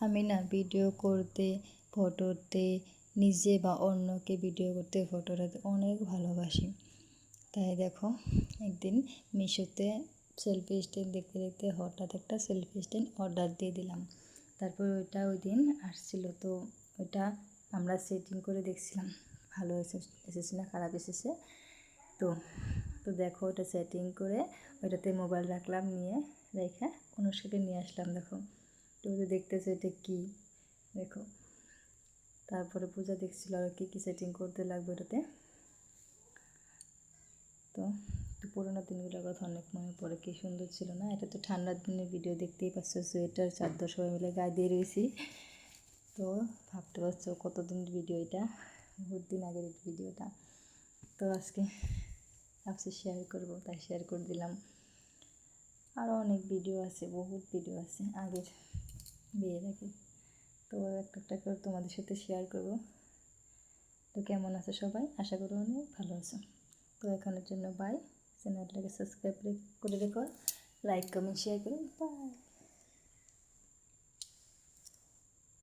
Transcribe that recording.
আমি না ভিডিও করতে, ফটোতে, নিজে বা অন্যকে ভিডিও করতে, ফটোটাতে অনেক ভালোবাসি। তাই দেখো একদিন মিশোতে সেলফি স্ট্যান্ড দেখতে দেখতে হঠাৎ একটা সেলফি স্ট্যান্ড অর্ডার দিয়ে দিলাম। তারপর ওইটা ওই দিন আসছিলো, তো ওইটা আমরা সেটিং করে দেখছিলাম ভালো এসেছে না খারাপ এসেছে। তো তো দেখো ওটা সেটিং করে ওইটাতে মোবাইল রাখলাম, নিয়ে রেখে অনুষ্কাকে নিয়ে আসলাম। দেখো তো দেখতেছে এটা কী, দেখো। তারপরে পূজা দেখছিল আর কী সেটিং করতে লাগবে ওটাতে। তো পুরোনো দিনগুলোর কথা অনেক মনে পড়ে, কী সুন্দর ছিল না। এটা তো ঠান্ডার দিনের ভিডিও, দেখতেই পাচ্ছ, সোয়েটার চাদর সবাই মিলে গায়ে দিয়ে রয়েছি। তো ভাবতে পারছো কত দিনের ভিডিও, এটা বহুত দিন আগের ভিডিওটা। তো আজকে ভাবছি শেয়ার করব, তাই শেয়ার করে দিলাম। আরও অনেক ভিডিও আছে, বহুত ভিডিও আছে আগের, বিয়ের আগে। তো একটা একটা করে তোমাদের সাথে শেয়ার করব। তো কেমন আছো সবাই, আশা করি অনেক ভালো আছো। তো এখনের জন্য বাই। চ্যানেলটাকে সাবস্ক্রাইব করে রেখো, লাইক কমেন্ট শেয়ার করো, বাই।